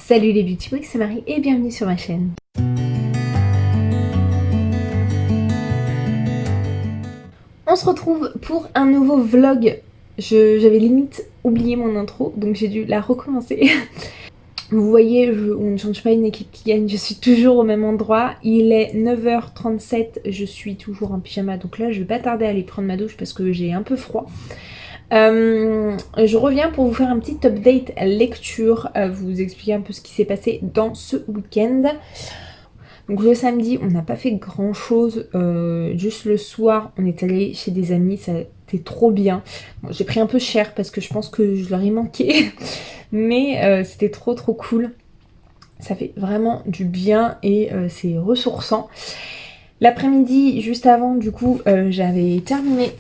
Salut les Beauty Week, c'est Marie et bienvenue sur ma chaîne. On se retrouve pour un nouveau vlog. J'avais limite oublié mon intro, donc j'ai dû la recommencer. Vous voyez, on ne change pas une équipe qui gagne, je suis toujours au même endroit. Il est 9h37, je suis toujours en pyjama, donc là je vais pas tarder à aller prendre ma douche parce que j'ai un peu froid. Je reviens pour vous faire un petit update lecture, vous expliquer un peu ce qui s'est passé dans ce week-end. Donc le samedi, on n'a pas fait grand chose, juste le soir, on est allé chez des amis, ça a été trop bien. Bon, j'ai pris un peu cher parce que je pense que je leur ai manqué, mais c'était trop cool. Ça fait vraiment du bien et c'est ressourçant. L'après-midi, juste avant, du coup, j'avais terminé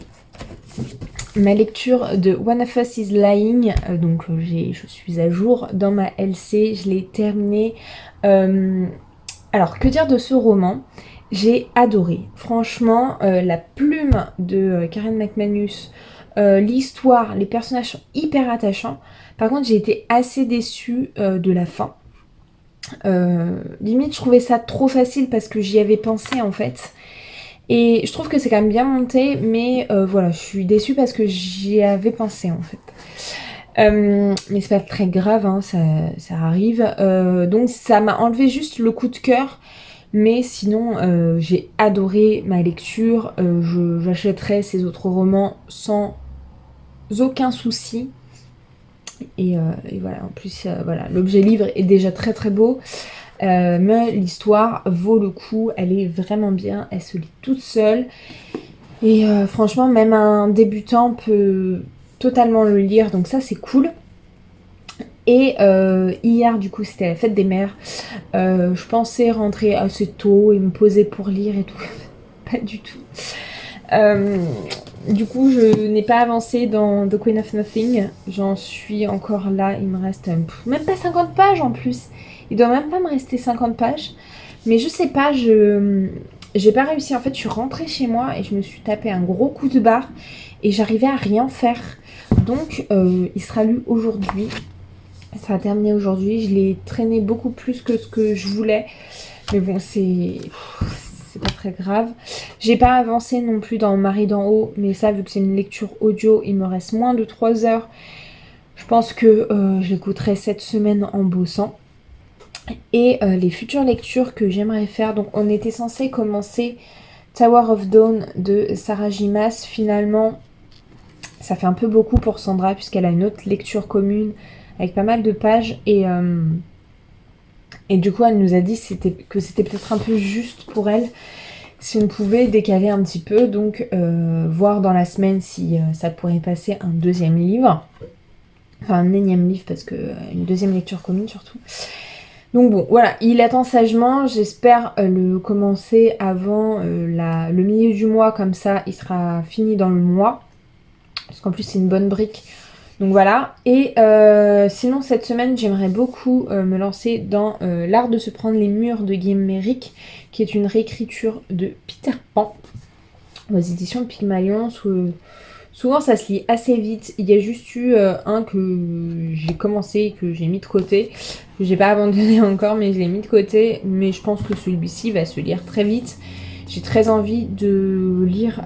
ma lecture de One of Us is Lying, donc je suis à jour dans ma LC, je l'ai terminé. Alors, que dire de ce roman? J'ai adoré. Franchement, la plume de Karen McManus, l'histoire, les personnages sont hyper attachants. Par contre, j'ai été assez déçue de la fin. Limite, je trouvais ça trop facile parce que j'y avais pensé en fait. Et je trouve que c'est quand même bien monté, mais voilà, je suis déçue parce que j'y avais pensé en fait. Mais c'est pas très grave, hein, ça arrive. Donc ça m'a enlevé juste le coup de cœur. Mais sinon, j'ai adoré ma lecture. J'achèterai ces autres romans sans aucun souci. Et voilà, en plus, voilà, l'objet livre est déjà très beau. Mais l'histoire vaut le coup, elle est vraiment bien, elle se lit toute seule. Et franchement, même un débutant peut totalement le lire, donc ça c'est cool. Et hier, du coup, c'était la fête des mères. Je pensais rentrer assez tôt et me poser pour lire et tout. Pas du tout. Du coup, je n'ai pas avancé dans The Queen of Nothing. J'en suis encore là. Il me reste même pas 50 pages en plus. Il doit même pas me rester 50 pages. Mais je sais pas, j'ai pas réussi. En fait, je suis rentrée chez moi et je me suis tapé un gros coup de barre. Et j'arrivais à rien faire. Donc, il sera lu aujourd'hui. Ça sera terminé aujourd'hui. Je l'ai traîné beaucoup plus que ce que je voulais. Mais bon, c'est pas très grave. J'ai pas avancé non plus dans Marie d'en haut. Mais ça, vu que c'est une lecture audio, il me reste moins de 3 heures. Je pense que je l'écouterai cette semaine en bossant. Et les futures lectures que j'aimerais faire. Donc, on était censé commencer Tower of Dawn de Sarah J. Maas. Finalement, ça fait un peu beaucoup pour Sandra puisqu'elle a une autre lecture commune avec pas mal de pages et du coup elle nous a dit que c'était peut-être un peu juste pour elle si on pouvait décaler un petit peu, donc voir dans la semaine si ça pourrait passer un deuxième livre, enfin un énième livre parce que une deuxième lecture commune surtout. Donc bon, voilà, il attend sagement, j'espère le commencer avant le milieu du mois, comme ça il sera fini dans le mois, parce qu'en plus c'est une bonne brique. Donc voilà, et sinon cette semaine j'aimerais beaucoup me lancer dans L'art de se prendre les murs de Guillaume Méric, qui est une réécriture de Peter Pan aux éditions Pygmalion. Souvent ça se lit assez vite, il y a juste eu un que j'ai commencé, que j'ai mis de côté, que j'ai pas abandonné encore mais je l'ai mis de côté, mais je pense que celui-ci va se lire très vite. J'ai très envie de lire...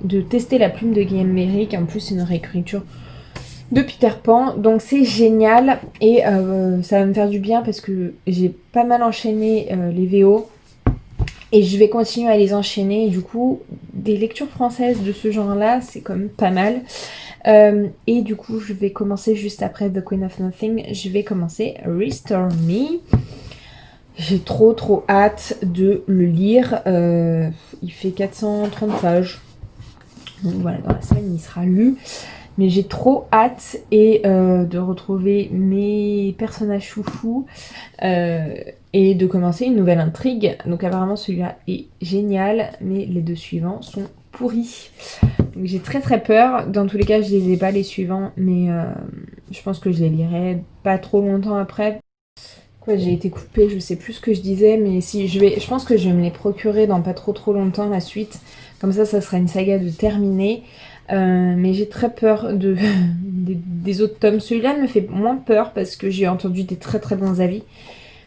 de tester la plume de Guillaume Méric, en plus c'est une réécriture de Peter Pan, donc c'est génial et ça va me faire du bien parce que j'ai pas mal enchaîné les VO et je vais continuer à les enchaîner et du coup des lectures françaises de ce genre là c'est quand même pas mal et du coup je vais commencer juste après The Queen of Nothing, je vais commencer Restore Me. J'ai trop hâte de le lire, il fait 430 pages. Donc voilà, dans la semaine il sera lu. Mais j'ai trop hâte et de retrouver mes personnages chouchous et de commencer une nouvelle intrigue. Donc apparemment celui-là est génial, mais les deux suivants sont pourris. Donc j'ai très peur. Dans tous les cas, je les ai pas les suivants, mais je pense que je les lirai pas trop longtemps après. Quoi, j'ai été coupée, je sais plus ce que je disais, mais si je pense que je vais me les procurer dans pas trop longtemps la suite. Comme ça sera une saga de terminer. Mais j'ai très peur des autres tomes. Celui-là me fait moins peur parce que j'ai entendu des très très bons avis.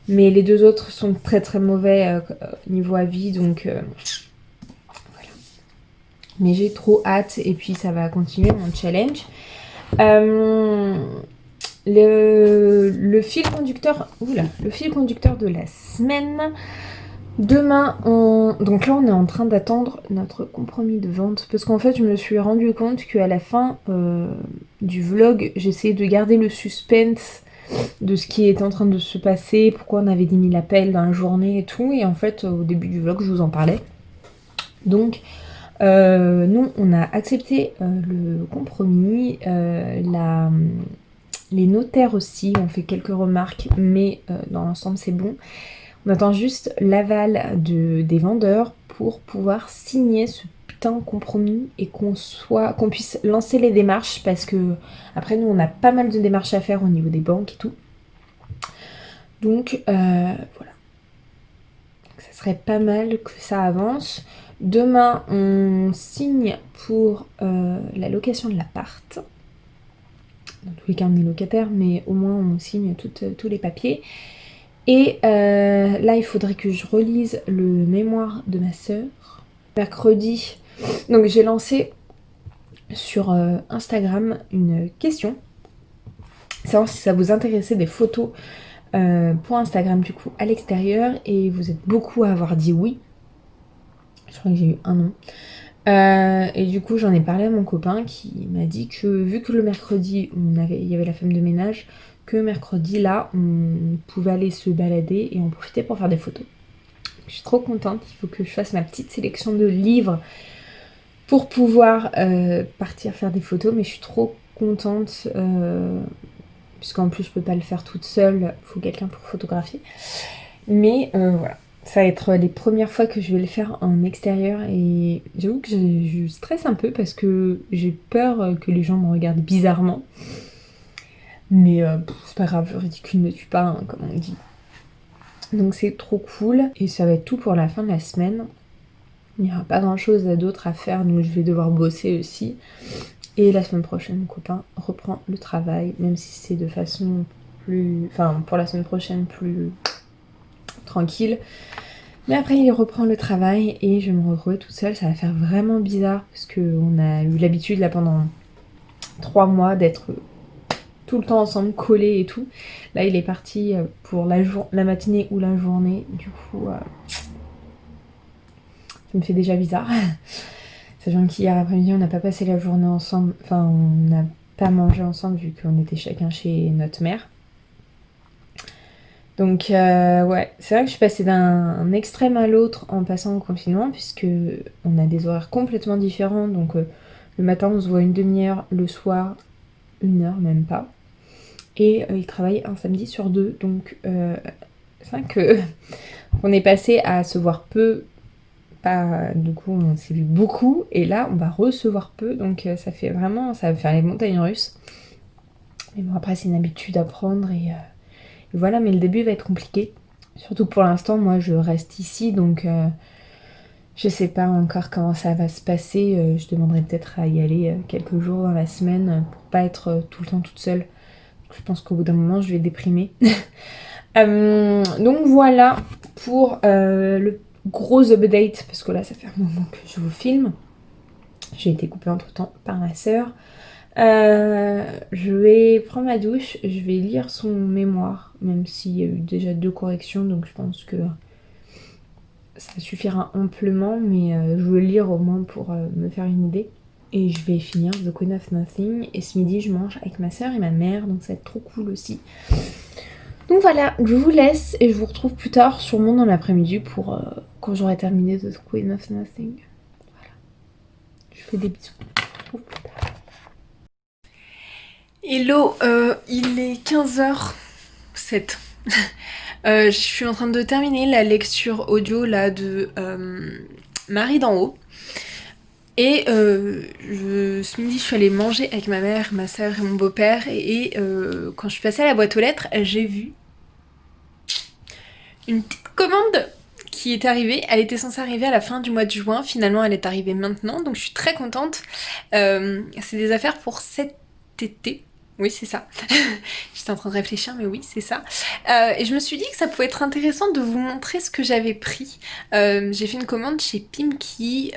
Mais les deux autres sont très très mauvais niveau avis, donc voilà. Mais j'ai trop hâte et puis ça va continuer mon challenge. Le fil conducteur, le fil conducteur de la semaine. Demain, donc là on est en train d'attendre notre compromis de vente parce qu'en fait je me suis rendu compte qu'à la fin du vlog j'essayais de garder le suspense de ce qui était en train de se passer, pourquoi on avait 10 000 appels dans la journée et tout, et en fait au début du vlog je vous en parlais. Donc nous on a accepté le compromis, les notaires aussi ont fait quelques remarques, mais dans l'ensemble c'est bon. On attend juste l'aval des vendeurs pour pouvoir signer ce putain de compromis et qu'on puisse lancer les démarches, parce que après nous on a pas mal de démarches à faire au niveau des banques et tout. Donc voilà. Ça serait pas mal que ça avance. Demain on signe pour la location de l'appart. Dans tous les cas on est locataire, mais au moins on signe tous les papiers. Et là, il faudrait que je relise le mémoire de ma sœur. Mercredi, donc j'ai lancé sur Instagram une question. Savoir si ça vous intéressait des photos pour Instagram du coup à l'extérieur. Et vous êtes beaucoup à avoir dit oui. Je crois que j'ai eu un non. Et du coup, j'en ai parlé à mon copain qui m'a dit que vu que le mercredi, il y avait la femme de ménage, que mercredi, là, on pouvait aller se balader et en profiter pour faire des photos. Je suis trop contente, il faut que je fasse ma petite sélection de livres pour pouvoir partir faire des photos, mais je suis trop contente, puisqu'en plus je peux pas le faire toute seule, il faut quelqu'un pour photographier. Mais voilà, ça va être les premières fois que je vais le faire en extérieur et j'avoue que je stresse un peu parce que j'ai peur que les gens me regardent bizarrement. Mais c'est pas grave, le ridicule ne tue pas, hein, comme on dit. Donc c'est trop cool et ça va être tout pour la fin de la semaine. Il n'y aura pas grand chose d'autre à faire, donc je vais devoir bosser aussi. Et la semaine prochaine, mon copain reprend le travail, même si c'est de façon plus... Enfin, pour la semaine prochaine, plus tranquille. Mais après, il reprend le travail et je vais me retrouver toute seule. Ça va faire vraiment bizarre parce qu'on a eu l'habitude là pendant 3 mois d'être tout le temps ensemble, collés et tout. Là, il est parti pour la matinée ou la journée. Du coup, ça me fait déjà bizarre. Sachant qu'hier après-midi, on n'a pas passé la journée ensemble. Enfin, on n'a pas mangé ensemble vu qu'on était chacun chez notre mère. Donc, ouais, c'est vrai que je suis passée d'un extrême à l'autre en passant au confinement, puisque on a des horaires complètement différents. Donc, le matin, on se voit une demi-heure, le soir, 1 heure, même pas. Et il travaille un samedi sur 2. Donc, c'est vrai que on est passé à se voir peu. Du coup, on s'est vu beaucoup. Et là, on va recevoir peu. Donc, ça va faire les montagnes russes. Mais bon, après, c'est une habitude à prendre. Et voilà, mais le début va être compliqué. Surtout pour l'instant, moi, je reste ici. Donc, je sais pas encore comment ça va se passer. Je demanderai peut-être à y aller quelques jours dans la semaine pour pas être tout le temps toute seule. Je pense qu'au bout d'un moment, je vais déprimer. Donc voilà pour le gros update, parce que là, ça fait un moment que je vous filme. J'ai été coupée entre temps par ma sœur. Je vais prendre ma douche, je vais lire son mémoire, même s'il y a eu déjà 2 corrections, donc je pense que ça suffira amplement, mais je veux lire au moins pour me faire une idée. Et je vais finir The Queen of Nothing. Et ce midi, je mange avec ma soeur et ma mère, donc ça va être trop cool aussi. Donc voilà, je vous laisse et je vous retrouve plus tard, sûrement dans l'après-midi, pour quand j'aurai terminé The Queen of Nothing. Voilà. Je fais des bisous. Je vous retrouve plus tard. Hello, il est 15h07. Je suis en train de terminer la lecture audio là de Marie d'en haut. Et ce midi, je suis allée manger avec ma mère, ma soeur et mon beau-père. Et quand je suis passée à la boîte aux lettres, j'ai vu une petite commande qui est arrivée. Elle était censée arriver à la fin du mois de juin. Finalement, elle est arrivée maintenant. Donc, je suis très contente. C'est des affaires pour cet été. Oui, c'est ça. J'étais en train de réfléchir, mais oui, c'est ça. Et je me suis dit que ça pouvait être intéressant de vous montrer ce que j'avais pris. J'ai fait une commande chez Pimki.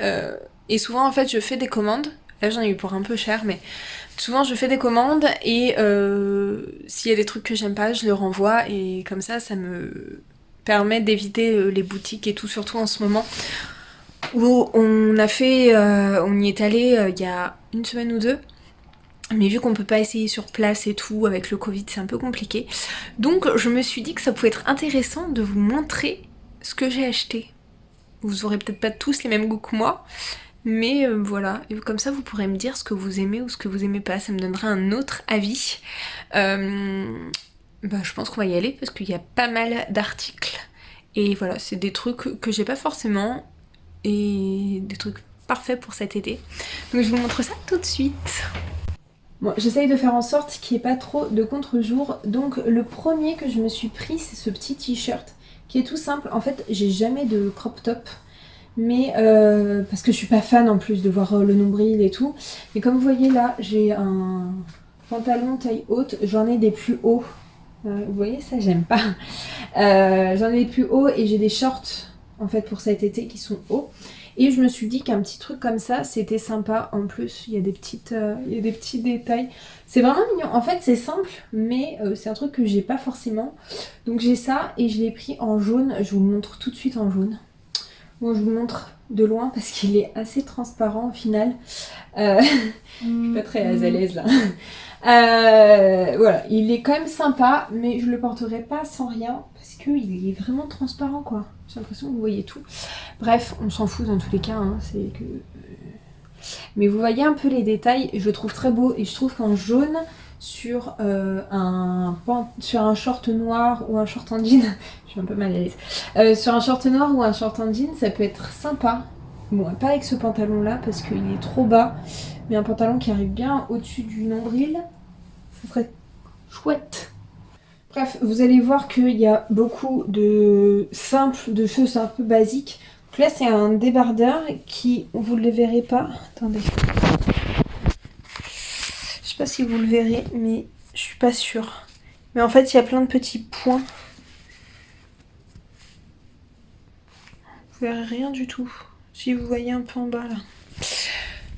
Et souvent, en fait, je fais des commandes. Là, j'en ai eu pour un peu cher, mais souvent, je fais des commandes. Et s'il y a des trucs que j'aime pas, je le renvoie. Et comme ça me permet d'éviter les boutiques et tout, surtout en ce moment. Où on y est allé il y a une semaine ou deux. Mais vu qu'on peut pas essayer sur place et tout, avec le Covid, c'est un peu compliqué. Donc je me suis dit que ça pouvait être intéressant de vous montrer ce que j'ai acheté. Vous aurez peut-être pas tous les mêmes goûts que moi, mais voilà. Et comme ça, vous pourrez me dire ce que vous aimez ou ce que vous aimez pas. Ça me donnera un autre avis. Je pense qu'on va y aller parce qu'il y a pas mal d'articles. Et voilà, c'est des trucs que j'ai pas forcément. Et des trucs parfaits pour cet été. Donc je vous montre ça tout de suite. Bon, j'essaye de faire en sorte qu'il n'y ait pas trop de contre-jour. Donc le premier que je me suis pris, c'est ce petit t-shirt qui est tout simple. En fait, j'ai jamais de crop top. Mais parce que je suis pas fan en plus de voir le nombril et tout. Mais comme vous voyez là, j'ai un pantalon taille haute. J'en ai des plus hauts. Vous voyez ça, j'aime pas. J'en ai des plus hauts et j'ai des shorts en fait pour cet été qui sont hauts. Et je me suis dit qu'un petit truc comme ça, c'était sympa. En plus, il y a des petits détails. C'est vraiment mignon. En fait, c'est simple, mais c'est un truc que j'ai pas forcément. Donc j'ai ça et je l'ai pris en jaune. Je vous le montre tout de suite en jaune. Bon, je vous le montre de loin parce qu'il est assez transparent au final. Je suis pas très à l'aise là. Voilà, il est quand même sympa, mais je le porterai pas sans rien parce qu'il est vraiment transparent quoi. J'ai l'impression que vous voyez tout. Bref, on s'en fout dans tous les cas, hein, c'est que... Mais vous voyez un peu les détails, je le trouve très beau et je trouve qu'en jaune, sur un short noir ou un short en jean, je suis un peu mal à l'aise, sur un short noir ou un short en jean, ça peut être sympa. Bon, pas avec ce pantalon là parce qu'il est trop bas, mais un pantalon qui arrive bien au-dessus du nombril, ça serait chouette. Bref, vous allez voir qu'il y a beaucoup de choses un peu basiques. Donc là, c'est un débardeur qui, vous ne le verrez pas. Attendez. Je sais pas si vous le verrez, mais je suis pas sûre. Mais en fait, il y a plein de petits points. Vous verrez rien du tout. Si vous voyez un peu en bas là.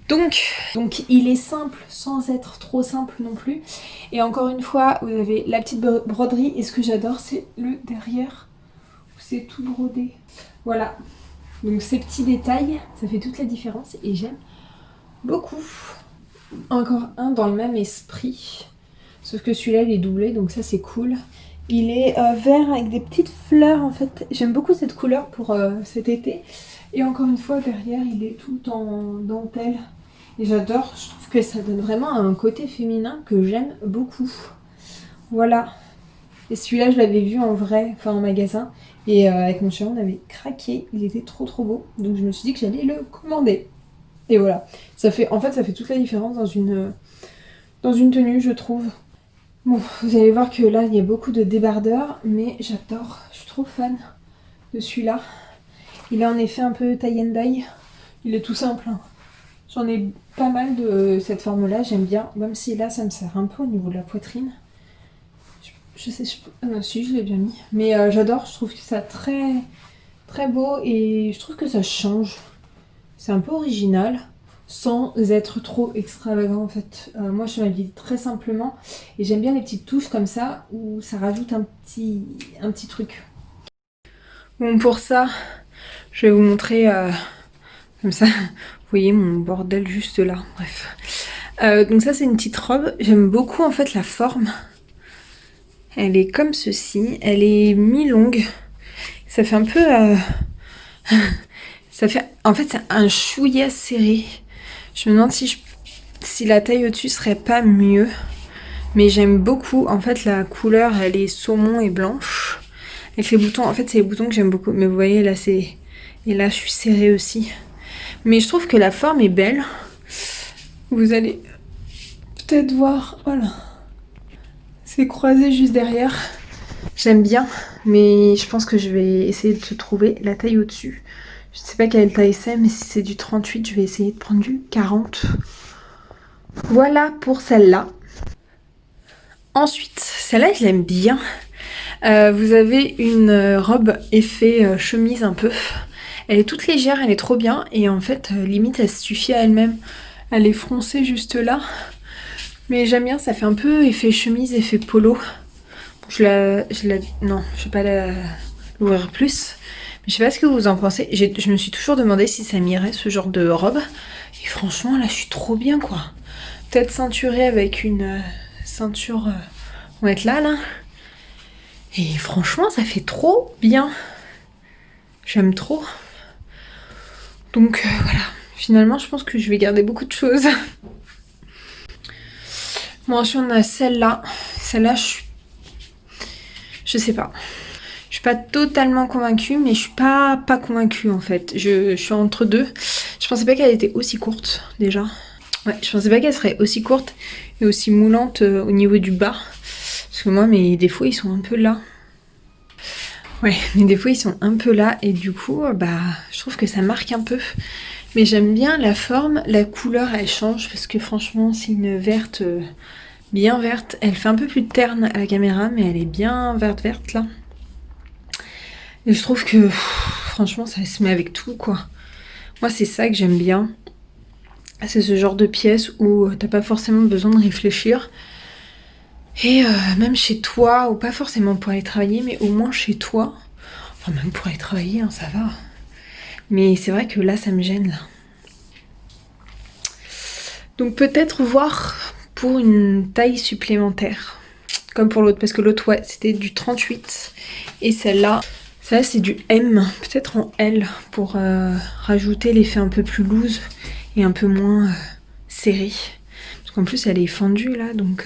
Donc il est simple sans être trop simple non plus. Et encore une fois, vous avez la petite broderie. Et ce que j'adore, c'est le derrière. C'est tout brodé. Voilà. Donc ces petits détails, ça fait toute la différence. Et j'aime beaucoup. Encore un dans le même esprit. Sauf que celui-là, il est doublé. Donc ça, c'est cool. Il est vert avec des petites fleurs en fait. J'aime beaucoup cette couleur pour cet été. Et encore une fois, derrière, il est tout en dentelle. Et j'adore, je trouve que ça donne vraiment un côté féminin que j'aime beaucoup. Voilà. Et celui-là, je l'avais vu en vrai, enfin en magasin. Et avec mon chéri, on avait craqué. Il était trop trop beau. Donc je me suis dit que j'allais le commander. Et voilà. Ça fait toute la différence dans une tenue, je trouve. Bon, vous allez voir que là, il y a beaucoup de débardeurs. Mais j'adore, je suis trop fan de celui-là. Il est en effet un peu tie and dye. Il est tout simple. Hein. J'en ai pas mal de cette forme-là, j'aime bien. Même si là, ça me sert un peu au niveau de la poitrine. Ah non, si, je l'ai bien mis. Mais j'adore, je trouve que ça très, très beau. Et je trouve que ça change. C'est un peu original, sans être trop extravagant en fait. Moi, je m'habille très simplement. Et j'aime bien les petites touches comme ça, où ça rajoute un petit truc. Bon, pour ça, je vais vous montrer comme ça. Vous voyez mon bordel juste là, bref. Donc ça c'est une petite robe. J'aime beaucoup en fait la forme. Elle est comme ceci. Elle est mi-longue. Ça fait un peu... ça fait... En fait c'est un chouïa serré. Je me demande si la taille au-dessus serait pas mieux. Mais j'aime beaucoup. En fait la couleur elle est saumon et blanche. Avec les boutons. En fait c'est les boutons que j'aime beaucoup. Mais vous voyez là c'est... Et là je suis serrée aussi. Mais je trouve que la forme est belle. Vous allez peut-être voir, voilà. C'est croisé juste derrière. J'aime bien, mais je pense que je vais essayer de te trouver la taille au-dessus. Je sais pas quelle taille c'est, mais si c'est du 38, je vais essayer de prendre du 40. Voilà pour celle-là. Ensuite, celle-là, je l'aime bien. Vous avez une robe effet chemise un peu. Elle est toute légère, elle est trop bien. Et en fait, limite, elle se suffit à elle-même. Elle est froncée juste là. Mais j'aime bien, ça fait un peu effet chemise, effet polo. Non, je vais pas l'ouvrir plus. Mais je sais pas ce que vous en pensez. Je me suis toujours demandé si ça m'irait ce genre de robe. Et franchement, là, je suis trop bien, quoi. Peut-être ceinturée avec une ceinture... on va être là. Et franchement, ça fait trop bien. J'aime trop. Donc voilà. Finalement, je pense que je vais garder beaucoup de choses. Bon, ensuite, on a celle-là. Celle-là, je sais pas. Je suis pas totalement convaincue, mais je suis pas convaincue en fait. Je suis entre deux. Je pensais pas qu'elle était aussi courte déjà. Ouais, je pensais pas qu'elle serait aussi courte et aussi moulante au niveau du bas. Parce que moi, mes défauts, ils sont un peu là. Ouais, mes défauts, ils sont un peu là. Et du coup, bah, je trouve que ça marque un peu. Mais j'aime bien la forme. La couleur, elle change. Parce que franchement, c'est une verte, bien verte. Elle fait un peu plus terne à la caméra, mais elle est bien verte là. Et je trouve que franchement ça se met avec tout quoi. Moi c'est ça que j'aime bien. C'est ce genre de pièce où t'as pas forcément besoin de réfléchir. Et même chez toi, ou pas forcément pour aller travailler, mais au moins chez toi. Enfin même pour aller travailler, hein, ça va. Mais c'est vrai que là ça me gêne là. Donc peut-être voir pour une taille supplémentaire. Comme pour l'autre, parce que l'autre ouais c'était du 38. Et celle-là... ça c'est du M, peut-être en L pour rajouter l'effet un peu plus loose et un peu moins serré. Parce qu'en plus elle est fendue là, donc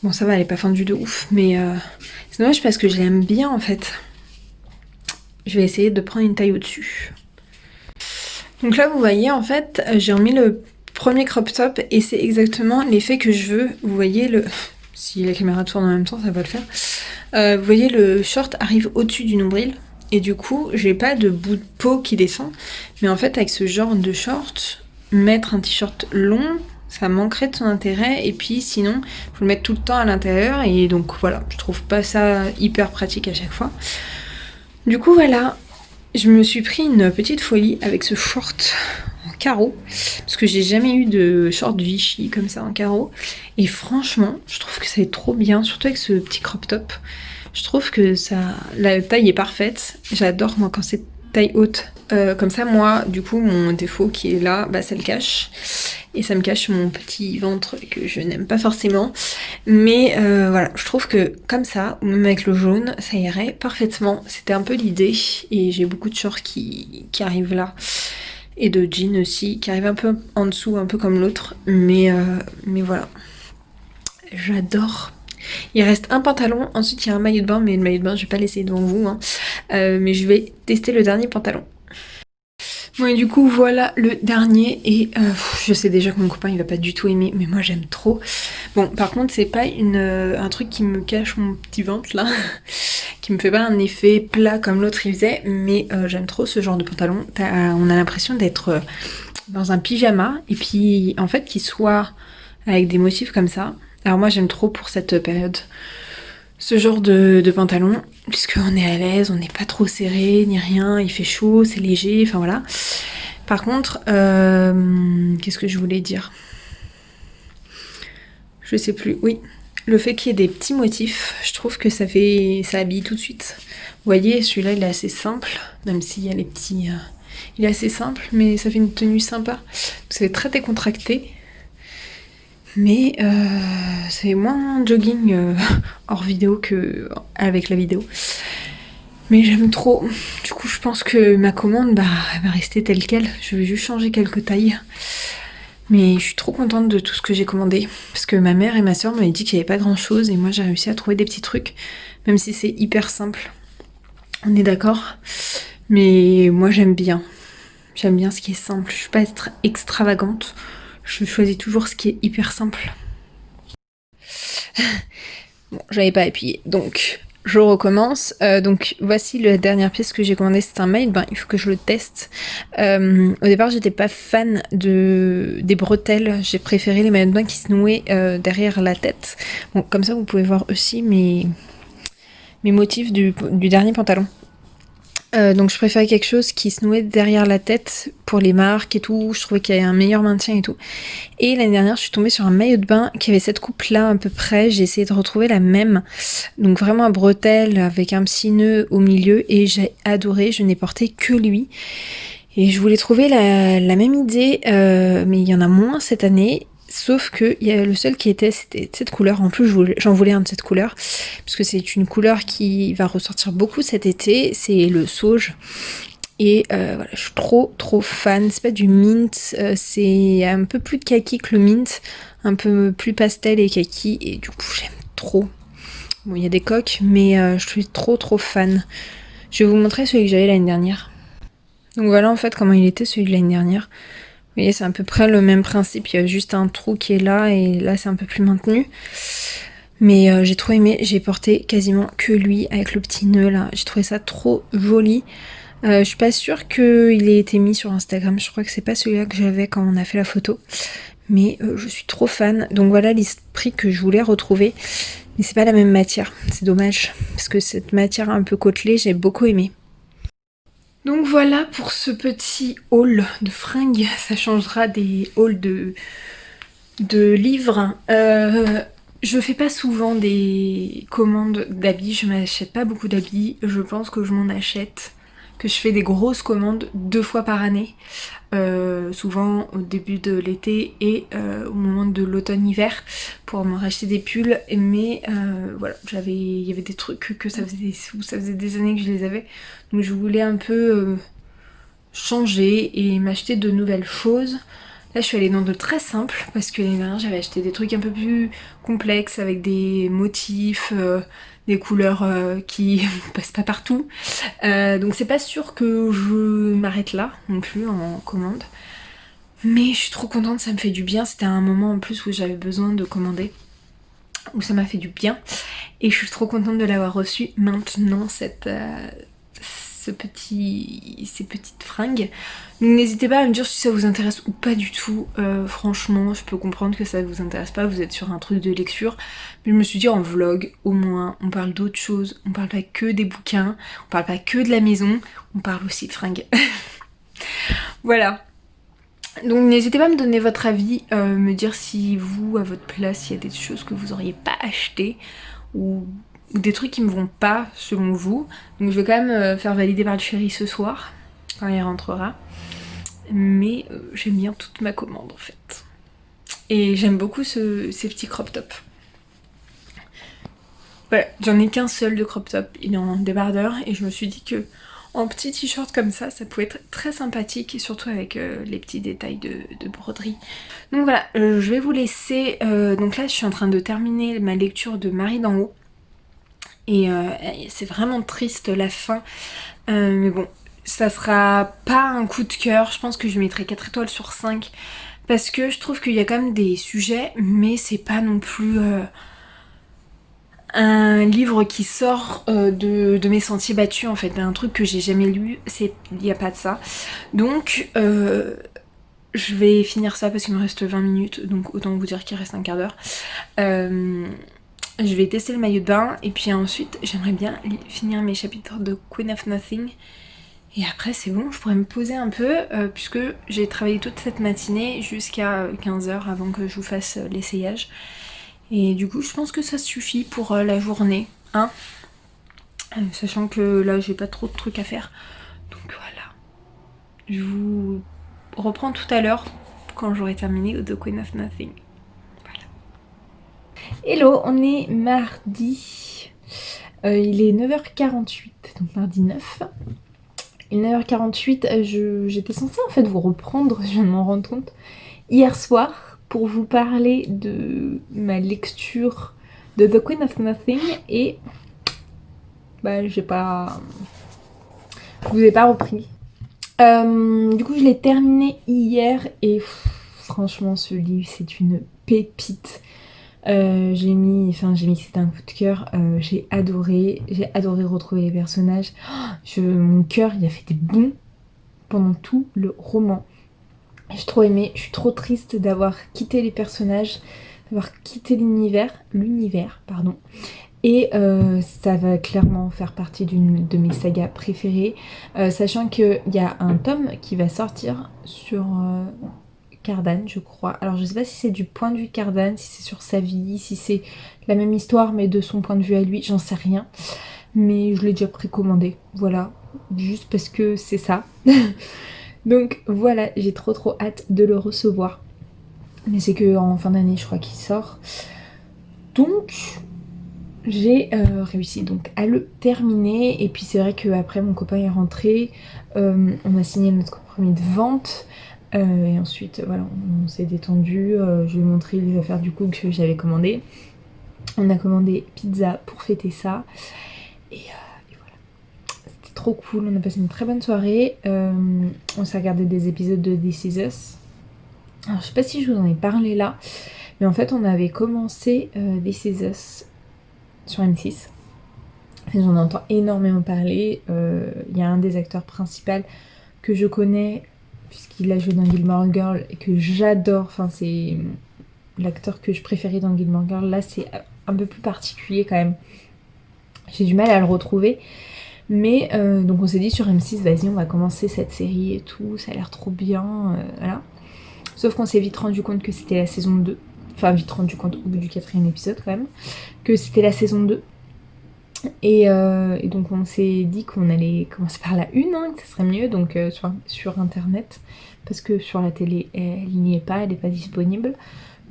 bon ça va, elle est pas fendue de ouf, mais c'est dommage parce que je l'aime bien en fait. Je vais essayer de prendre une taille au-dessus. Donc là vous voyez en fait j'ai remis le premier crop top et c'est exactement l'effet que je veux. Vous voyez le... si la caméra tourne en même temps ça va le faire. Vous voyez le short arrive au-dessus du nombril et du coup j'ai pas de bout de peau qui descend, mais en fait avec ce genre de short, mettre un t-shirt long ça manquerait de son intérêt et puis sinon faut le mettre tout le temps à l'intérieur et donc voilà, je trouve pas ça hyper pratique à chaque fois. Du coup voilà, je me suis pris une petite folie avec ce short en carreau parce que j'ai jamais eu de short Vichy comme ça en carreau et franchement je trouve que ça est trop bien, surtout avec ce petit crop top. Je trouve que ça, la taille est parfaite. J'adore moi quand c'est taille haute. Comme ça, moi, du coup, mon défaut qui est là, bah, ça le cache. Et ça me cache mon petit ventre que je n'aime pas forcément. Mais voilà, je trouve que comme ça, ou même avec le jaune, ça irait parfaitement. C'était un peu l'idée. Et j'ai beaucoup de shorts qui arrivent là. Et de jeans aussi, qui arrivent un peu en dessous, un peu comme l'autre. Mais voilà. J'adore. Il reste un pantalon, ensuite il y a un maillot de bain, mais le maillot de bain je vais pas l'essayer devant vous, hein. Mais je vais tester le dernier pantalon. Bon et du coup voilà le dernier et je sais déjà que mon copain il va pas du tout aimer, mais moi j'aime trop. Bon par contre c'est pas un truc qui me cache mon petit ventre là, qui me fait pas un effet plat comme l'autre il faisait, mais j'aime trop ce genre de pantalon. On a l'impression d'être dans un pyjama et puis en fait qu'il soit avec des motifs comme ça. Alors moi j'aime trop pour cette période ce genre de pantalon, puisqu'on est à l'aise, on n'est pas trop serré, ni rien, il fait chaud, c'est léger, enfin voilà. Par contre, qu'est-ce que je voulais dire? Je sais plus, oui. Le fait qu'il y ait des petits motifs, je trouve que ça habille tout de suite. Vous voyez, celui-là il est assez simple, même s'il y a les petits... il est assez simple, mais ça fait une tenue sympa. C'est très décontracté. Mais c'est moins jogging hors vidéo que avec la vidéo. Mais j'aime trop. Du coup, je pense que ma commande, bah, elle va rester telle quelle. Je vais juste changer quelques tailles. Mais je suis trop contente de tout ce que j'ai commandé. Parce que ma mère et ma soeur m'avaient dit qu'il n'y avait pas grand chose. Et moi, j'ai réussi à trouver des petits trucs. Même si c'est hyper simple. On est d'accord. Mais moi, j'aime bien. J'aime bien ce qui est simple. Je ne suis pas être extravagante. Je choisis toujours ce qui est hyper simple. Bon, j'avais pas appuyé. Donc, Je recommence. Donc voici la dernière pièce que j'ai commandée, c'est un maillot de bain, il faut que je le teste. Au départ j'étais pas fan des bretelles, j'ai préféré les maillots de bain qui se nouaient derrière la tête. Bon, comme ça vous pouvez voir aussi mes motifs du dernier pantalon. Donc je préférais quelque chose qui se nouait derrière la tête pour les marques et tout, je trouvais qu'il y avait un meilleur maintien et tout. Et l'année dernière je suis tombée sur un maillot de bain qui avait cette coupe là à peu près, j'ai essayé de retrouver la même, donc vraiment un bretelle avec un petit nœud au milieu et j'ai adoré, je n'ai porté que lui. Et je voulais trouver la même idée, mais il y en a moins cette année. Sauf que il y a le seul qui était, c'était cette couleur. En plus, j'en voulais un de cette couleur, parce que c'est une couleur qui va ressortir beaucoup cet été. C'est le sauge. Et voilà, je suis trop fan. C'est pas du mint, c'est un peu plus de kaki que le mint, un peu plus pastel et kaki. Et du coup, j'aime trop. Bon, il y a des coques, mais je suis trop fan. Je vais vous montrer celui que j'avais l'année dernière. Donc voilà en fait comment il était celui de l'année dernière. Vous voyez, c'est à peu près le même principe, il y a juste un trou qui est là et là c'est un peu plus maintenu. Mais j'ai trop aimé, j'ai porté quasiment que lui avec le petit nœud là, j'ai trouvé ça trop joli. Je suis pas sûre qu'il ait été mis sur Instagram, je crois que c'est pas celui-là que j'avais quand on a fait la photo. Mais je suis trop fan, donc voilà l'esprit que je voulais retrouver. Mais c'est pas la même matière, c'est dommage, parce que cette matière un peu côtelée, j'ai beaucoup aimé. Donc voilà pour ce petit haul de fringues, ça changera des hauls de livres. Je fais pas souvent des commandes d'habits, je m'achète pas beaucoup d'habits, je pense que je m'en achète, que je fais des grosses commandes 2 fois par année. Souvent au début de l'été et au moment de l'automne-hiver pour me racheter des pulls, mais voilà, il y avait des trucs que ça faisait des années que je les avais, donc je voulais un peu changer et m'acheter de nouvelles choses. Là je suis allée dans de très simples parce que l'année dernière j'avais acheté des trucs un peu plus complexes avec des motifs, des couleurs qui passent pas partout. Donc c'est pas sûr que je m'arrête là non plus en commande. Mais je suis trop contente, ça me fait du bien. C'était un moment en plus où j'avais besoin de commander, où ça m'a fait du bien. Et je suis trop contente de l'avoir reçu maintenant, ces petites fringues. Donc n'hésitez pas à me dire si ça vous intéresse ou pas du tout. Franchement, je peux comprendre que ça vous intéresse pas, vous êtes sur un truc de lecture. Mais je me suis dit en vlog, au moins, on parle d'autre chose. On parle pas que des bouquins, on parle pas que de la maison, on parle aussi de fringues. Voilà. Donc n'hésitez pas à me donner votre avis, me dire si vous, à votre place, il y a des choses que vous auriez pas achetées ou des trucs qui me vont pas selon vous. Donc je vais quand même faire valider par le chéri ce soir, quand il rentrera. Mais j'aime bien toute ma commande en fait. Et j'aime beaucoup ces petits crop tops. Voilà, j'en ai qu'un seul de crop top, il est en débardeur et je me suis dit que en petit t-shirt comme ça pouvait être très sympathique et surtout avec les petits détails de broderie. Donc voilà, je vais vous laisser. Donc là je suis en train de terminer ma lecture de Marie d'en haut. Et c'est vraiment triste la fin. Mais bon, ça sera pas un coup de cœur. Je pense que je mettrai 4 étoiles sur 5. Parce que je trouve qu'il y a quand même des sujets, mais c'est pas non plus un livre qui sort de mes sentiers battus en fait, un truc que j'ai jamais lu, il n'y a pas de ça. Donc je vais finir ça parce qu'il me reste 20 minutes, donc autant vous dire qu'il reste un quart d'heure. Je vais tester le maillot de bain et puis ensuite j'aimerais bien finir mes chapitres de Queen of Nothing. Et après c'est bon, je pourrais me poser un peu puisque j'ai travaillé toute cette matinée jusqu'à 15h avant que je vous fasse l'essayage. Et du coup je pense que ça suffit pour la journée, hein, sachant que là j'ai pas trop de trucs à faire. Donc voilà. Je vous reprends tout à l'heure quand j'aurai terminé The Queen of Nothing. Voilà. Hello, on est mardi. Il est 9h48, donc mardi 9. Il est 9h48, j'étais censée en fait vous reprendre, je viens de m'en rendre compte, hier soir pour vous parler de ma lecture de The Queen of Nothing et bah je vous ai pas repris. Du coup je l'ai terminé hier et franchement ce livre c'est une pépite. J'ai mis que c'était un coup de cœur. J'ai adoré retrouver les personnages. Mon cœur, il a fait des bonds pendant tout le roman. J'ai trop aimé. Je suis trop triste d'avoir quitté les personnages, d'avoir quitté l'univers, pardon. Et ça va clairement faire partie d'une de mes sagas préférées, sachant qu'il y a un tome qui va sortir sur Cardan, je crois. Alors je sais pas si c'est du point de vue Cardan, si c'est sur sa vie, si c'est la même histoire mais de son point de vue à lui, j'en sais rien. Mais je l'ai déjà précommandé, voilà, juste parce que c'est ça. Donc voilà, j'ai trop hâte de le recevoir. Mais c'est que en fin d'année, je crois qu'il sort. Donc j'ai réussi donc à le terminer. Et puis c'est vrai qu'après mon copain est rentré, on a signé notre compromis de vente. Et ensuite voilà, on s'est détendu. Je lui ai montré les affaires du coup que j'avais commandées. On a commandé pizza pour fêter ça. Et voilà. C'était trop cool, on a passé une très bonne soirée. On s'est regardé des épisodes de This Is Us. Alors je sais pas si je vous en ai parlé là, mais en fait on avait commencé This Is Us sur M6. J'en entends énormément parler. Il y a un des acteurs principaux que je connais, puisqu'il a joué dans Gilmore Girl, et que j'adore. Enfin, c'est l'acteur que je préférais dans Gilmore Girl. Là, c'est un peu plus particulier quand même. J'ai du mal à le retrouver. Mais donc on s'est dit sur M6, vas-y, on va commencer cette série et tout. Ça a l'air trop bien. Voilà. Sauf qu'on s'est vite rendu compte que c'était la saison 2. Enfin, vite rendu compte au bout du 4e épisode quand même. Que c'était la saison 2. Et donc on s'est dit qu'on allait commencer par la une, hein, que ça serait mieux, donc sur internet, parce que sur la télé elle n'y est pas, elle n'est pas disponible.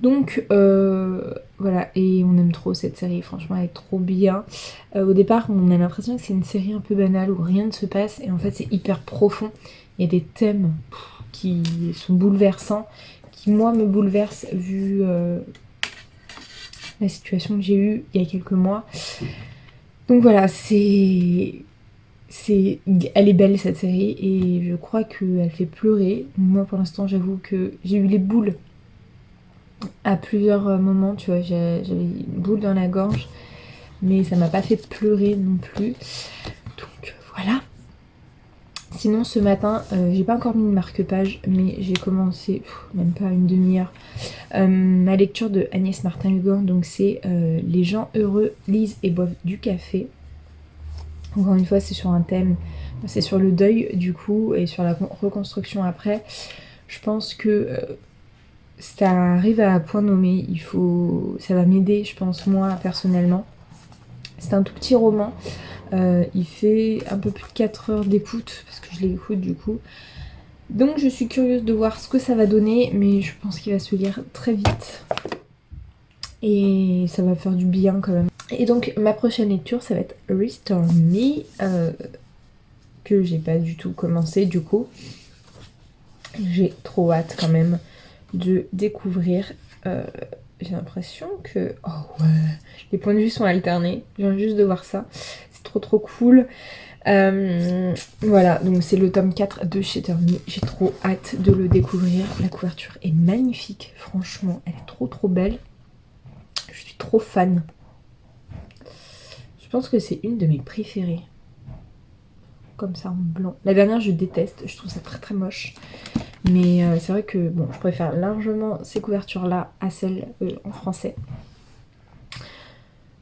Donc voilà, et on aime trop cette série, franchement elle est trop bien. Au départ on a l'impression que c'est une série un peu banale où rien ne se passe, et en fait c'est hyper profond. Il y a des thèmes qui sont bouleversants, qui moi me bouleversent vu la situation que j'ai eue il y a quelques mois. Donc voilà, elle est belle cette série et je crois qu'elle fait pleurer. Moi pour l'instant j'avoue que j'ai eu les boules à plusieurs moments, tu vois, j'avais une boule dans la gorge, mais ça m'a pas fait pleurer non plus. Donc voilà. Sinon ce matin, j'ai pas encore mis de marque-page, mais j'ai commencé, même pas une demi-heure, ma lecture de Agnès Martin-Hugon. Donc c'est Les gens heureux lisent et boivent du café. Encore une fois, c'est sur un thème, c'est sur le deuil du coup et sur la reconstruction après. Je pense que ça arrive à point nommé. Ça va m'aider, je pense, moi personnellement. C'est un tout petit roman. Il fait un peu plus de 4 heures d'écoute parce que je l'écoute du coup. Donc je suis curieuse de voir ce que ça va donner, mais je pense qu'il va se lire très vite. Et ça va faire du bien quand même. Et donc ma prochaine lecture ça va être Restore Me, que j'ai pas du tout commencé du coup. J'ai trop hâte quand même de découvrir. J'ai l'impression que... Oh ouais, les points de vue sont alternés. Je viens juste de voir ça. C'est trop cool. Voilà, donc c'est le tome 4 de Restore Me. J'ai trop hâte de le découvrir. La couverture est magnifique, franchement. Elle est trop belle. Je suis trop fan. Je pense que c'est une de mes préférées. Comme ça en blanc. La dernière je déteste, je trouve ça très moche. Mais c'est vrai que bon, je préfère largement ces couvertures là à celles en français.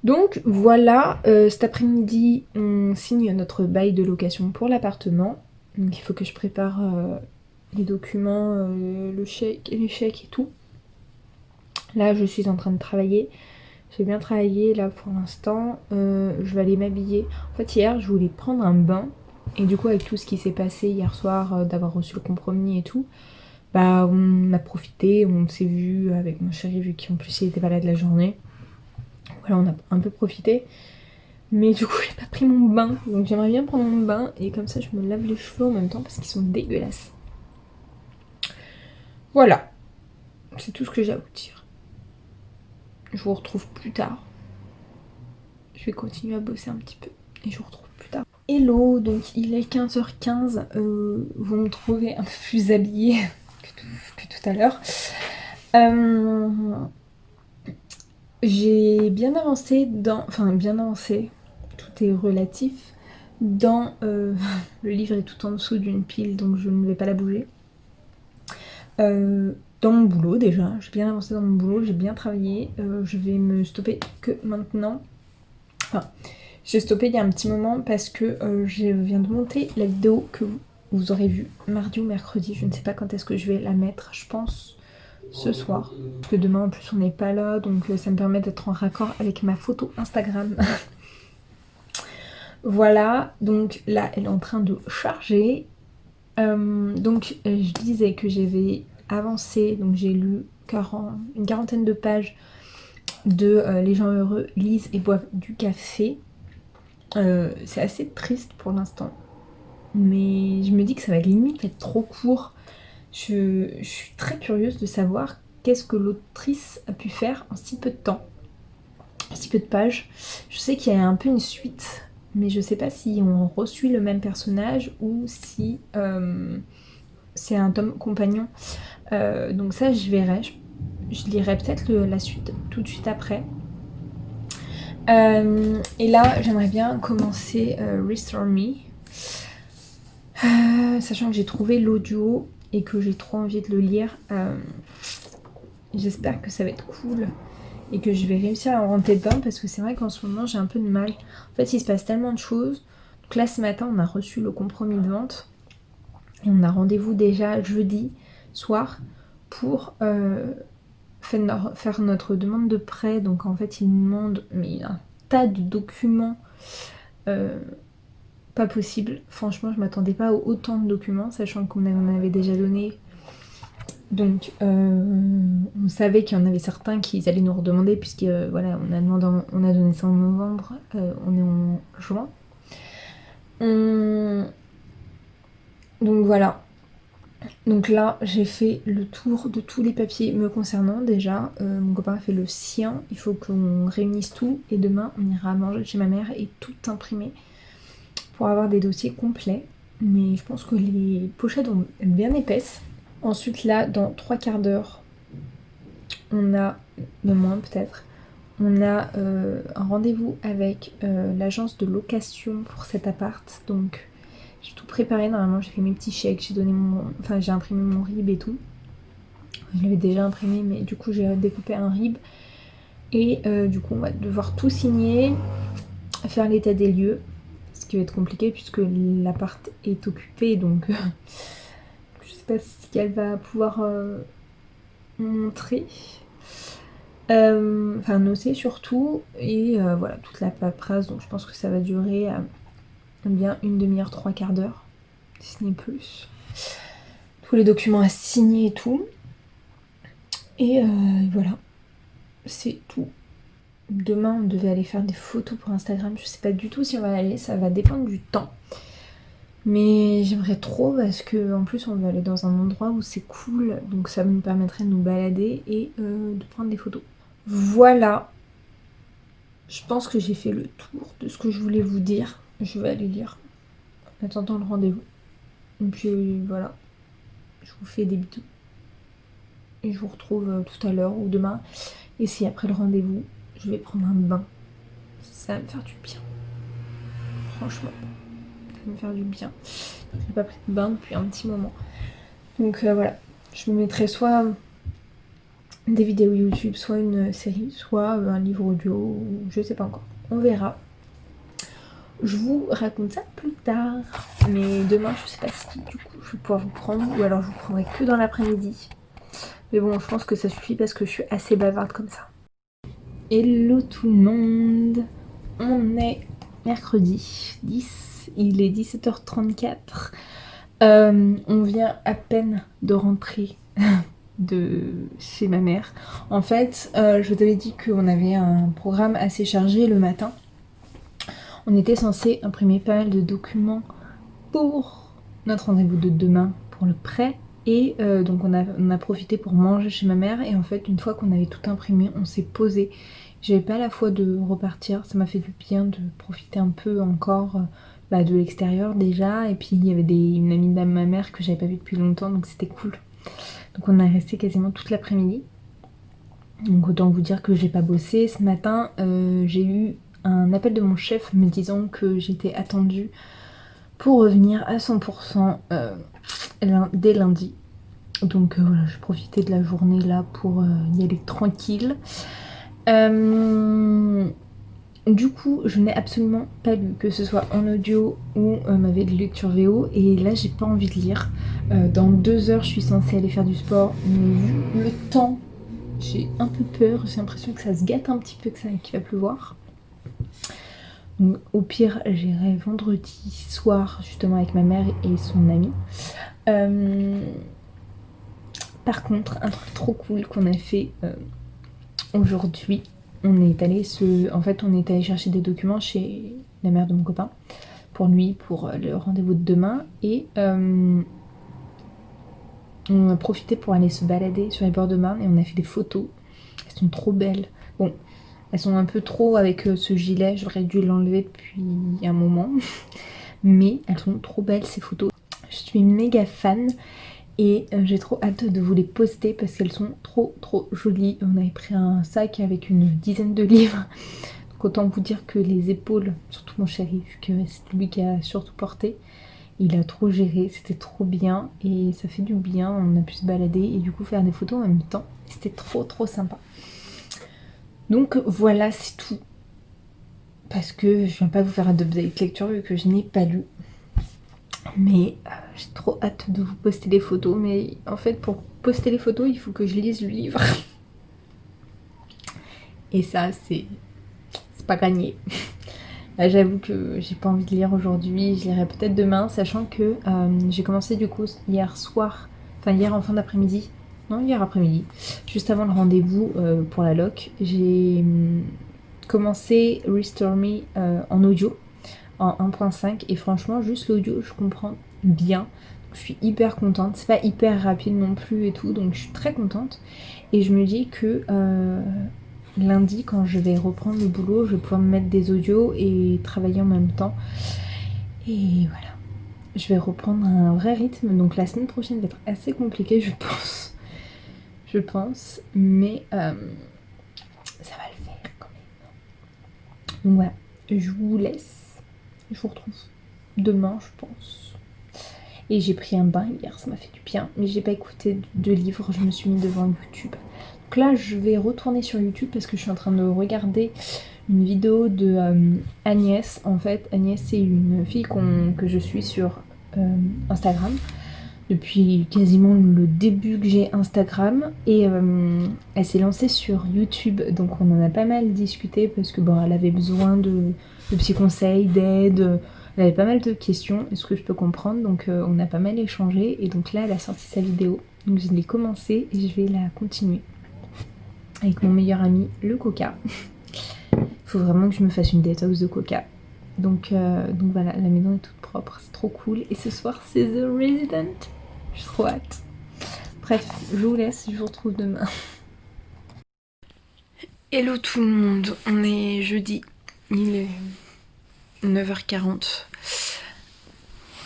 Donc voilà, cet après-midi on signe notre bail de location pour l'appartement. Donc il faut que je prépare les documents, les chèques et tout. Là je suis en train de travailler. J'ai bien travaillé là pour l'instant. Je vais aller m'habiller. En fait hier je voulais prendre un bain. Et du coup avec tout ce qui s'est passé hier soir, d'avoir reçu le compromis et tout, bah on a profité, on s'est vu avec mon chéri vu qu'en plus il était malade la journée. Voilà, on a un peu profité. Mais du coup j'ai pas pris mon bain. Donc j'aimerais bien prendre mon bain et comme ça je me lave les cheveux en même temps parce qu'ils sont dégueulasses. Voilà. C'est tout ce que j'ai à vous dire. Je vous retrouve plus tard. Je vais continuer à bosser un petit peu et je vous retrouve plus tard. Hello, donc il est 15h15, vous me trouvez un peu plus habillée que tout à l'heure. J'ai bien avancé dans... Enfin, bien avancé, tout est relatif. Dans... le livre est tout en dessous d'une pile, donc je ne vais pas la bouger. Dans mon boulot déjà, j'ai bien avancé dans mon boulot, j'ai bien travaillé. Je vais me stopper que maintenant. Enfin, j'ai stoppé il y a un petit moment parce que je viens de monter la vidéo que vous aurez vue mardi ou mercredi. Je ne sais pas quand est-ce que je vais la mettre, je pense ce soir. Parce que demain en plus on n'est pas là, donc ça me permet d'être en raccord avec ma photo Instagram. Voilà, donc là elle est en train de charger. Je disais que j'avais avancé, donc j'ai lu une quarantaine de pages de Les gens heureux lisent et boivent du café. C'est assez triste pour l'instant, mais je me dis que ça va limite être trop court. Je suis très curieuse de savoir qu'est-ce que l'autrice a pu faire en si peu de temps, en si peu de pages. Je sais qu'il y a un peu une suite, mais je sais pas si on resuit le même personnage ou si c'est un tome compagnon. Donc ça, je verrai. Je lirai peut-être la suite tout de suite après. Et là, j'aimerais bien commencer Restore Me. Sachant que j'ai trouvé l'audio et que j'ai trop envie de le lire. J'espère que ça va être cool et que je vais réussir à en rentrer dedans parce que c'est vrai qu'en ce moment j'ai un peu de mal. En fait, il se passe tellement de choses. Donc là, ce matin, on a reçu le compromis de vente et on a rendez-vous déjà jeudi soir pour faire notre demande de prêt. Donc en fait, il nous demande un tas de documents. Pas possible. Franchement, je m'attendais pas à autant de documents, sachant qu'on en avait déjà donné. Donc, on savait qu'il y en avait certains qui allaient nous redemander, puisque voilà, on a donné ça en novembre, on est en juin. Donc voilà. Donc là, j'ai fait le tour de tous les papiers me concernant déjà. Mon copain a fait le sien. Il faut qu'on réunisse tout et demain, on ira manger chez ma mère et tout imprimer pour avoir des dossiers complets. Mais je pense que les pochettes vont être bien épaisses. Ensuite là, dans 3 quarts d'heure, on a, de moins peut-être, on a un rendez-vous avec l'agence de location pour cet appart. Donc j'ai tout préparé, normalement j'ai fait mes petits chèques, j'ai imprimé mon RIB et tout. Je l'avais déjà imprimé mais du coup j'ai découpé un RIB. Et du coup on va devoir tout signer, faire l'état des lieux. Ce qui va être compliqué puisque l'appart est occupé, donc je sais pas si elle va pouvoir montrer. Enfin noter surtout, et voilà, toute la paperasse, donc je pense que ça va durer bien une demi-heure, 3 quarts d'heure, si ce n'est plus. Tous les documents à signer et tout. Et voilà, c'est tout. Demain, on devait aller faire des photos pour Instagram. Je sais pas du tout si on va aller, ça va dépendre du temps. Mais j'aimerais trop parce que en plus on va aller dans un endroit où c'est cool, donc ça nous permettrait de nous balader et de prendre des photos. Voilà, je pense que j'ai fait le tour de ce que je voulais vous dire. Je vais aller lire en attendant le rendez-vous. Et puis voilà, je vous fais des bisous. Et je vous retrouve tout à l'heure ou demain. Et si après le rendez-vous, je vais prendre un bain. Ça va me faire du bien. Franchement, ça va me faire du bien. J'ai pas pris de bain depuis un petit moment. Donc voilà, je me mettrai soit des vidéos YouTube, soit une série, soit un livre audio, ou je sais pas encore. On verra. Je vous raconte ça plus tard. Mais demain, je sais pas si du coup je vais pouvoir vous prendre, ou alors je vous prendrai que dans l'après-midi. Mais bon, je pense que ça suffit parce que je suis assez bavarde comme ça. Hello tout le monde. On est mercredi 10, il est 17h34. On vient à peine de rentrer de chez ma mère. En fait, je vous avais dit qu'on avait un programme assez chargé le matin. On était censé imprimer pas mal de documents pour notre rendez-vous de demain pour le prêt. Et donc on a profité pour manger chez ma mère. Et en fait, une fois qu'on avait tout imprimé, on s'est posé. J'avais pas la foi de repartir. Ça m'a fait du bien de profiter un peu encore de l'extérieur déjà. Et puis il y avait une amie de ma mère que j'avais pas vue depuis longtemps, donc c'était cool. Donc on a resté quasiment toute l'après-midi. Donc autant vous dire que j'ai pas bossé. Ce matin, j'ai eu un appel de mon chef me disant que j'étais attendue pour revenir à 100% dès lundi. Donc voilà, je profitais de la journée là pour y aller tranquille. Du coup, je n'ai absolument pas lu, que ce soit en audio ou ma veille de lecture VO. Et là, j'ai pas envie de lire. Dans 2 heures, je suis censée aller faire du sport. Mais vu le temps, j'ai un peu peur. J'ai l'impression que ça se gâte un petit peu, qu'il va pleuvoir. Donc, au pire, j'irai vendredi soir, justement, avec ma mère et son amie. Par contre, un truc trop cool qu'on a fait aujourd'hui, on est allé chercher des documents chez la mère de mon copain pour lui, pour le rendez-vous de demain, et on a profité pour aller se balader sur les bords de Marne et on a fait des photos. Elles sont trop belles. Bon, elles sont un peu trop avec ce gilet, j'aurais dû l'enlever depuis un moment, mais elles sont trop belles ces photos. Je suis méga fan. Et j'ai trop hâte de vous les poster parce qu'elles sont trop jolies. On avait pris un sac avec une dizaine de livres. Donc autant vous dire que les épaules, surtout mon chéri, vu que c'est lui qui a surtout porté, il a trop géré, c'était trop bien et ça fait du bien. On a pu se balader et du coup faire des photos en même temps. C'était trop sympa. Donc voilà, c'est tout. Parce que je viens pas vous faire un update lecture vu que je n'ai pas lu. Mais j'ai trop hâte de vous poster les photos. Mais en fait, pour poster les photos, il faut que je lise le livre. Et ça, c'est pas gagné. Là, j'avoue que j'ai pas envie de lire aujourd'hui. Je lirai peut-être demain, sachant que j'ai commencé du coup hier soir, enfin hier en fin d'après-midi. Non, hier après-midi, juste avant le rendez-vous pour la loc, j'ai commencé Restore Me en audio, en 1.5, et franchement, juste l'audio, je comprends bien. Je suis hyper contente. C'est pas hyper rapide non plus et tout, donc je suis très contente. Et je me dis que lundi, quand je vais reprendre le boulot, je vais pouvoir me mettre des audios et travailler en même temps. Et voilà. Je vais reprendre un vrai rythme. Donc la semaine prochaine va être assez compliquée, je pense. Je pense. Mais ça va le faire quand même. Donc voilà. Je vous laisse. Je vous retrouve demain, je pense. Et j'ai pris un bain hier, ça m'a fait du bien. Mais j'ai pas écouté de livre, je me suis mis devant YouTube. Donc là, je vais retourner sur YouTube parce que je suis en train de regarder une vidéo de Agnès. En fait, Agnès, c'est une fille que je suis sur Instagram depuis quasiment le début que j'ai Instagram. Et elle s'est lancée sur YouTube, donc on en a pas mal discuté parce que bon, elle avait besoin de petits conseils, d'aide. Elle avait pas mal de questions, est-ce que je peux comprendre, donc on a pas mal échangé. Et donc là, elle a sorti sa vidéo, donc je l'ai commencée et je vais la continuer avec mon meilleur ami, le Coca. Faut vraiment que je me fasse une détox de Coca. Donc voilà, la maison est toute propre, c'est trop cool. Et ce soir, c'est The Resident. J'ai trop hâte. Bref, je vous laisse, je vous retrouve demain. Hello tout le monde, on est jeudi, il est 9h40.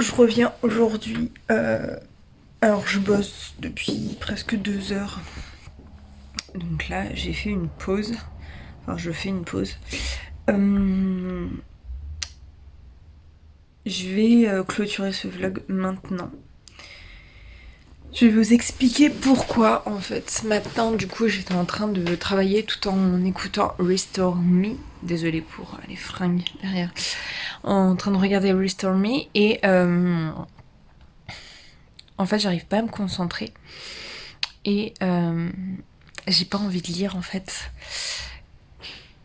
Je reviens aujourd'hui. Alors je bosse depuis presque 2 heures. Donc là, j'ai fait une pause. Enfin, je fais une pause. Je vais clôturer ce vlog maintenant. Je vais vous expliquer pourquoi en fait. Ce matin, du coup, j'étais en train de travailler tout en écoutant Restore Me. Désolée pour les fringues derrière. En train de regarder Restore Me et en fait, j'arrive pas à me concentrer et j'ai pas envie de lire en fait.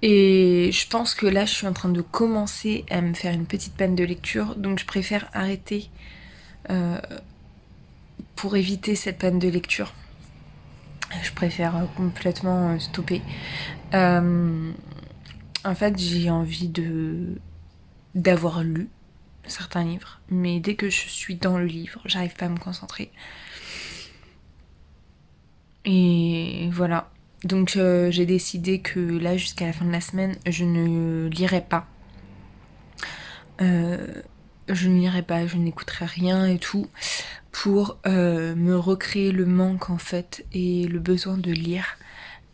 Et je pense que là, je suis en train de commencer à me faire une petite panne de lecture, donc je préfère arrêter pour éviter cette panne de lecture. Je préfère complètement stopper. En fait, j'ai envie d'avoir lu certains livres, mais dès que je suis dans le livre, j'arrive pas à me concentrer. Et voilà. Donc j'ai décidé que là, jusqu'à la fin de la semaine, je ne lirai pas. Je ne lirai pas, je n'écouterai rien et tout, pour me recréer le manque en fait et le besoin de lire.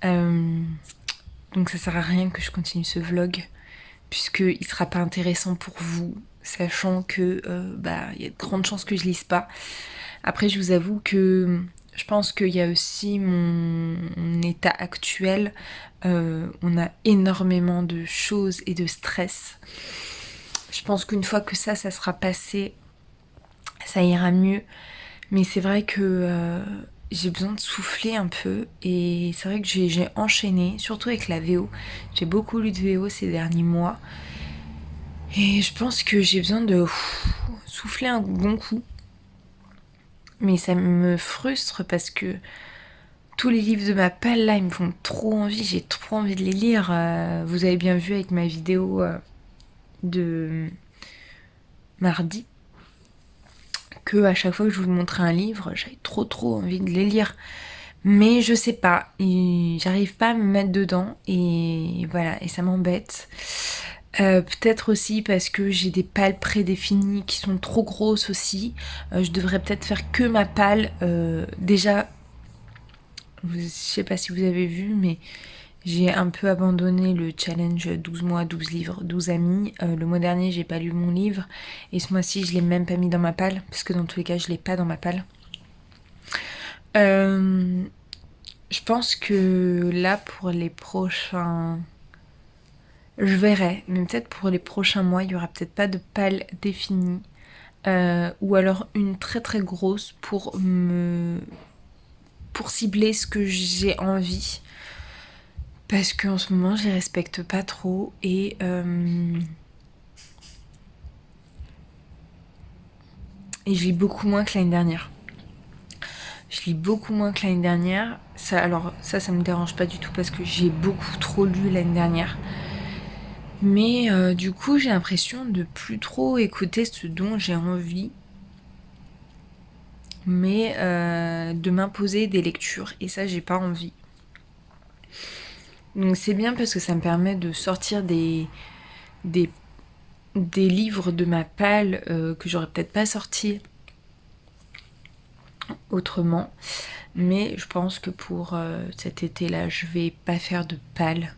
Donc ça sert à rien que je continue ce vlog, puisqu'il sera pas intéressant pour vous, sachant que il y a de grandes chances que je lise pas. Après, je vous avoue que je pense qu'il y a aussi mon état actuel. On a énormément de choses et de stress. Je pense qu'une fois que ça sera passé, ça ira mieux. Mais c'est vrai que j'ai besoin de souffler un peu. Et c'est vrai que j'ai enchaîné, surtout avec la VO. J'ai beaucoup lu de VO ces derniers mois. Et je pense que j'ai besoin de souffler un bon coup. Mais ça me frustre parce que tous les livres de ma palle là, ils me font trop envie. J'ai trop envie de les lire. Vous avez bien vu avec ma vidéo de mardi que à chaque fois que je vous montrais un livre, j'avais trop envie de les lire. Mais je sais pas, j'arrive pas à me mettre dedans et voilà, et ça m'embête. Peut-être aussi parce que j'ai des pales prédéfinies qui sont trop grosses aussi. Je devrais peut-être faire que ma palle. Déjà, je sais pas si vous avez vu, mais j'ai un peu abandonné le challenge 12 mois, 12 livres, 12 amis. Le mois dernier, j'ai pas lu mon livre. Et ce mois-ci, je l'ai même pas mis dans ma palle, parce que dans tous les cas, je l'ai pas dans ma palle. Je pense que là, pour les prochains... Je verrai, mais peut-être pour les prochains mois, il y aura peut-être pas de palle définie. Ou alors une très grosse pour cibler ce que j'ai envie. Parce qu'en ce moment, je les respecte pas trop et je lis beaucoup moins que l'année dernière. Je lis beaucoup moins que l'année dernière. Ça me dérange pas du tout parce que j'ai beaucoup trop lu l'année dernière. Mais du coup, j'ai l'impression de plus trop écouter ce dont j'ai envie, mais de m'imposer des lectures. Et ça, j'ai pas envie. Donc c'est bien parce que ça me permet de sortir des livres de ma palle que j'aurais peut-être pas sortis autrement. Mais je pense que pour cet été-là, je vais pas faire de palle.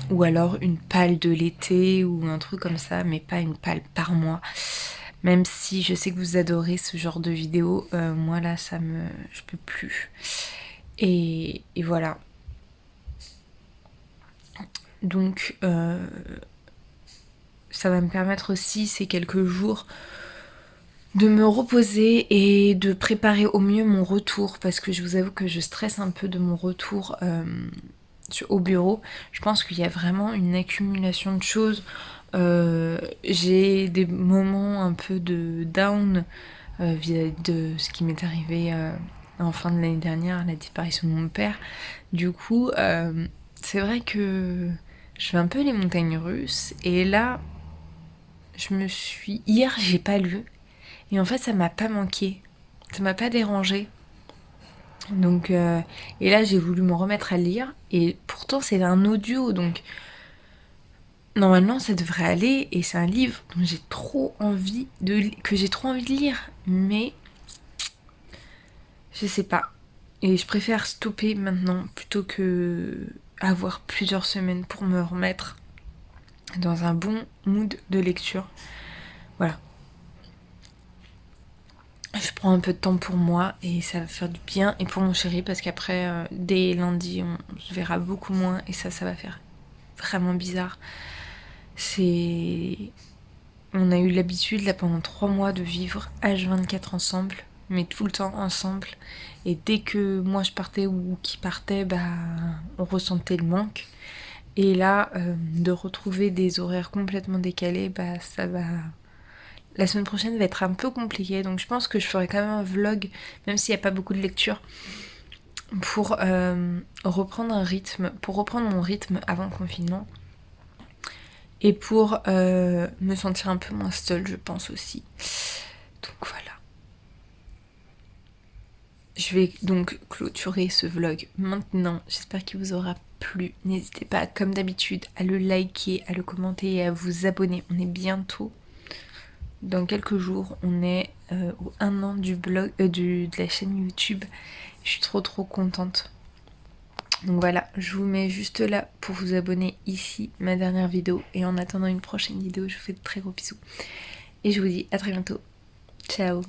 Ou alors une palle de l'été ou un truc comme ça, mais pas une palle par mois. Même si je sais que vous adorez ce genre de vidéos, moi là, je peux plus. Et voilà. Donc, ça va me permettre aussi ces quelques jours de me reposer et de préparer au mieux mon retour, parce que je vous avoue que je stresse un peu de mon retour au bureau. Je pense qu'il y a vraiment une accumulation de choses. J'ai des moments un peu de down vis-à-vis de ce qui m'est arrivé en fin de l'année dernière, la disparition de mon père. Du coup, c'est vrai que je fais un peu les montagnes russes. Et là, hier, j'ai pas lu. Et en fait, ça m'a pas manqué. Ça m'a pas dérangé. Donc, et là, j'ai voulu me remettre à lire. Et pourtant, c'est un audio. Donc, normalement, ça devrait aller. Et c'est un livre dont j'ai trop envie que j'ai trop envie de lire. Mais, je sais pas. Et je préfère stopper maintenant plutôt que avoir plusieurs semaines pour me remettre dans un bon mood de lecture. Voilà. Je prends un peu de temps pour moi et ça va faire du bien. Et pour mon chéri, parce qu'après, dès lundi, on se verra beaucoup moins. Et ça va faire vraiment bizarre. On a eu l'habitude, là, pendant 3 mois de vivre H24 ensemble. Mais tout le temps ensemble. Et dès que moi je partais ou qu'il partait, on ressentait le manque. Et là, de retrouver des horaires complètement décalés, ça va... La semaine prochaine va être un peu compliquée, donc je pense que je ferai quand même un vlog, même s'il n'y a pas beaucoup de lecture, pour reprendre mon rythme avant le confinement. Et pour me sentir un peu moins seule, je pense aussi. Donc voilà. Je vais donc clôturer ce vlog maintenant. J'espère qu'il vous aura plu. N'hésitez pas, comme d'habitude, à le liker, à le commenter et à vous abonner. On est bientôt... Dans quelques jours, on est au 1 an du blog, de la chaîne YouTube. Je suis trop contente. Donc voilà, je vous mets juste là pour vous abonner ici, ma dernière vidéo. Et en attendant une prochaine vidéo, je vous fais de très gros bisous. Et je vous dis à très bientôt. Ciao.